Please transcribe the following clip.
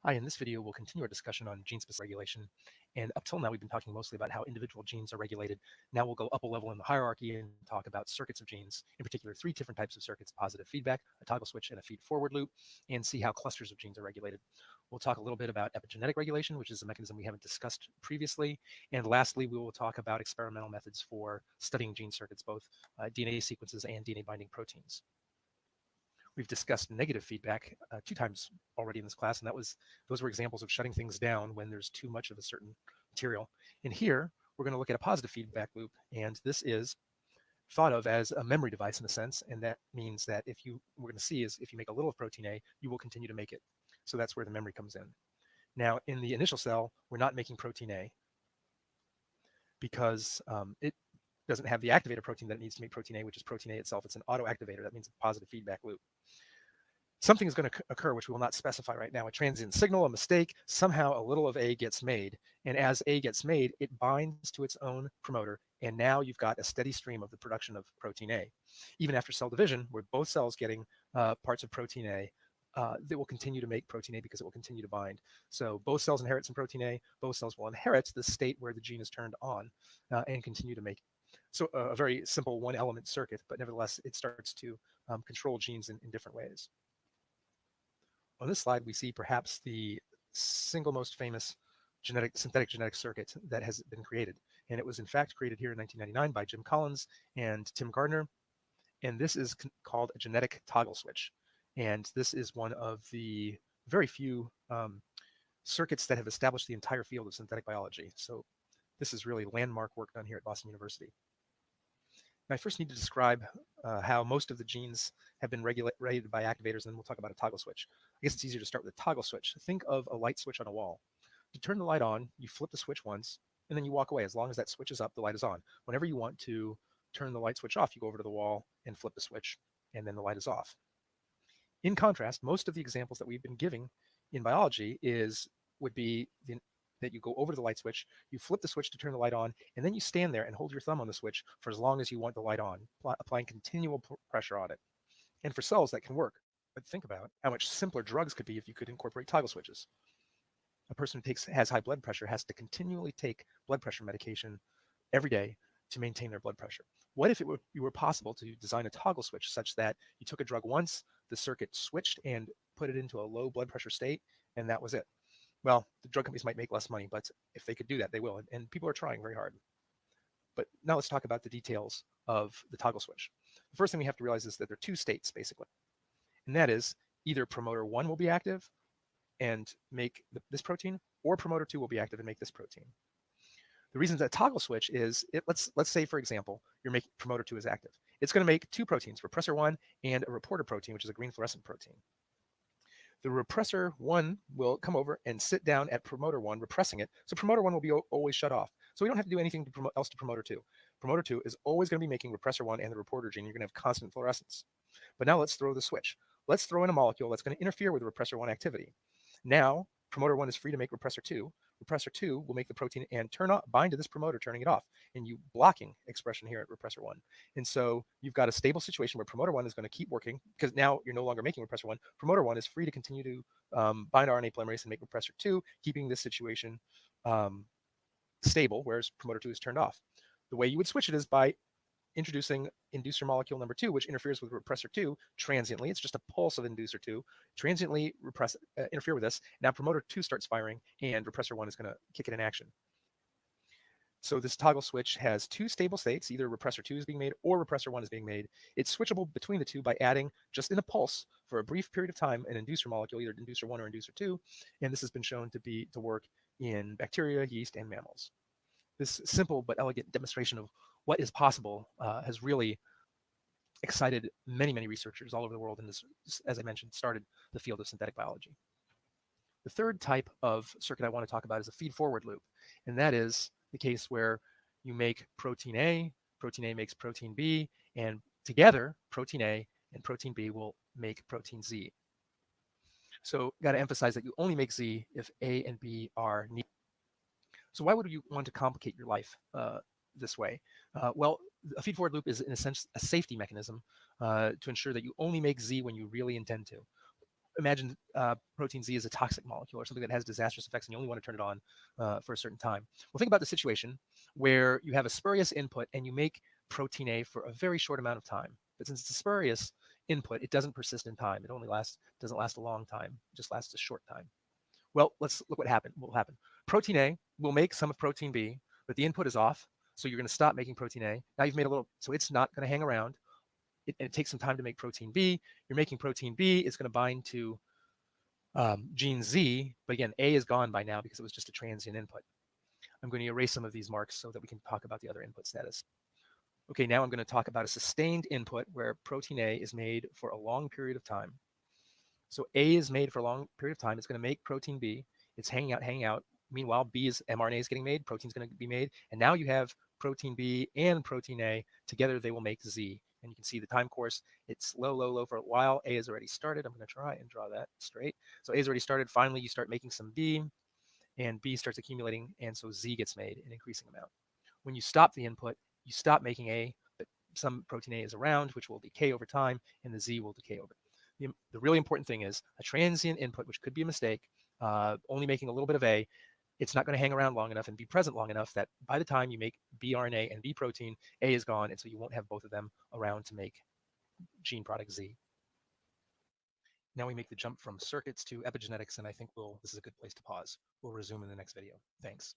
Hi, in this video, we'll continue our discussion on gene-specific regulation. And up till now, we've been talking mostly about how individual genes are regulated. Now we'll go up a level in the hierarchy and talk about circuits of genes, in particular, three different types of circuits: positive feedback, a toggle switch, and a feed-forward loop, and see how clusters of genes are regulated. We'll talk a little bit about epigenetic regulation, which is a mechanism we haven't discussed previously. And lastly, we will talk about experimental methods for studying gene circuits, both DNA sequences and DNA binding proteins. We've discussed negative feedback 2 times already in this class, and those were examples of shutting things down when there's too much of a certain material. And here, we're going to look at a positive feedback loop, and this is thought of as a memory device in a sense, and that means that we're going to see is if you make a little of protein A, you will continue to make it. So that's where the memory comes in. Now, in the initial cell, we're not making protein A because it doesn't have the activator protein that it needs to make protein A, which is protein A itself. It's an autoactivator. That means a positive feedback loop. Something is going to occur which we will not specify right now. A transient signal, a mistake, somehow a little of A gets made. And as A gets made, it binds to its own promoter. And now you've got a steady stream of the production of protein A. Even after cell division, where both cells getting parts of protein A, they will continue to make protein A because it will continue to bind. So both cells inherit some protein A. Both cells will inherit the state where the gene is turned on and continue to make it. So a very simple one-element circuit, but nevertheless, it starts to control genes in different ways. On this slide, we see perhaps the single most famous synthetic genetic circuit that has been created. And it was in fact created here in 1999 by Jim Collins and Tim Gardner. And this is called a genetic toggle switch. And this is one of the very few circuits that have established the entire field of synthetic biology. So this is really landmark work done here at Boston University. Now, I first need to describe how most of the genes have been regulated by activators, and then we'll talk about a toggle switch. I guess it's easier to start with a toggle switch. Think of a light switch on a wall. To turn the light on, you flip the switch once, and then you walk away. As long as that switch is up, the light is on. Whenever you want to turn the light switch off, you go over to the wall and flip the switch, and then the light is off. In contrast, most of the examples that we've been giving in biology would be that you go over to the light switch, you flip the switch to turn the light on, and then you stand there and hold your thumb on the switch for as long as you want the light on, applying continual pressure on it. And for cells, that can work. But think about how much simpler drugs could be if you could incorporate toggle switches. A person who has high blood pressure has to continually take blood pressure medication every day to maintain their blood pressure. What if it were possible to design a toggle switch such that you took a drug once, the circuit switched and put it into a low blood pressure state, and that was it? Well, the drug companies might make less money, but if they could do that, they will. And people are trying very hard. But now let's talk about the details of the toggle switch. The first thing we have to realize is that there are two states, basically. And that is either promoter 1 will be active and make this protein, or promoter 2 will be active and make this protein. The reason that toggle switch is, let's say, for example, you're making promoter 2 is active. It's going to make two proteins, repressor 1 and a reporter protein, which is a green fluorescent protein. The repressor 1 will come over and sit down at promoter 1, repressing it. So promoter 1 will be always shut off. So we don't have to do anything else to promoter 2. Promoter 2 is always going to be making repressor 1 and the reporter gene. You're going to have constant fluorescence. But now let's throw the switch. Let's throw in a molecule that's going to interfere with the repressor 1 activity. Now, promoter 1 is free to make repressor 2. Repressor 2 will make the protein and bind to this promoter, turning it off, and you blocking expression here at repressor 1. And so you've got a stable situation where promoter 1 is going to keep working because now you're no longer making repressor 1. Promoter 1 is free to continue to bind RNA polymerase and make repressor 2, keeping this situation stable, whereas promoter 2 is turned off. The way you would switch it is by introducing inducer molecule number 2, which interferes with repressor 2 transiently. It's just a pulse of inducer 2, transiently interfere with this. Now promoter 2 starts firing, and repressor 1 is going to kick it in action. So this toggle switch has two stable states. Either repressor 2 is being made or repressor 1 is being made. It's switchable between the two by adding, just in a pulse, for a brief period of time, an inducer molecule, either inducer 1 or inducer 2. And this has been shown to work in bacteria, yeast, and mammals. This simple but elegant demonstration of what is possible has really excited many, many researchers all over the world, and this, as I mentioned, started the field of synthetic biology. The third type of circuit I want to talk about is a feed-forward loop, and that is the case where you make protein A makes protein B, and together, protein A and protein B will make protein Z. So got to emphasize that you only make Z if A and B are needed. So why would you want to complicate your life this way? Well, a feed-forward loop is, in a sense, a safety mechanism to ensure that you only make Z when you really intend to. imagine protein Z is a toxic molecule or something that has disastrous effects, and you only want to turn it on for a certain time. Well, think about the situation where you have a spurious input and you make protein A for a very short amount of time. But since it's a spurious input, it doesn't persist in time. It only doesn't last a long time. It just lasts a short time. Well, let's look what happened. What will happen? Protein A will make some of protein B, but the input is off. So you're going to stop making protein A. Now you've made a little, so it's not going to hang around. It takes some time to make protein B. You're making protein B. It's going to bind to gene Z, but again, A is gone by now because it was just a transient input. I'm going to erase some of these marks so that we can talk about the other input status. Okay, now I'm going to talk about a sustained input where protein A is made for a long period of time. So A is made for a long period of time. It's going to make protein B. It's hanging out, hanging out. Meanwhile, mRNA is getting made, protein's going to be made, and now you have protein B and protein A. Together, they will make Z. And you can see the time course. It's low, low, low for a while. A has already started. I'm going to try and draw that straight. So A has already started. Finally, you start making some B, and B starts accumulating, and so Z gets made in increasing amount. When you stop the input, you stop making A, but some protein A is around, which will decay over time, and the Z will decay over. The really important thing is a transient input, which could be a mistake, only making a little bit of A, it's not going to hang around long enough and be present long enough that by the time you make bRNA and B protein, A is gone, and so you won't have both of them around to make gene product Z. Now we make the jump from circuits to epigenetics, and I think this is a good place to pause. We'll resume in the next video. Thanks.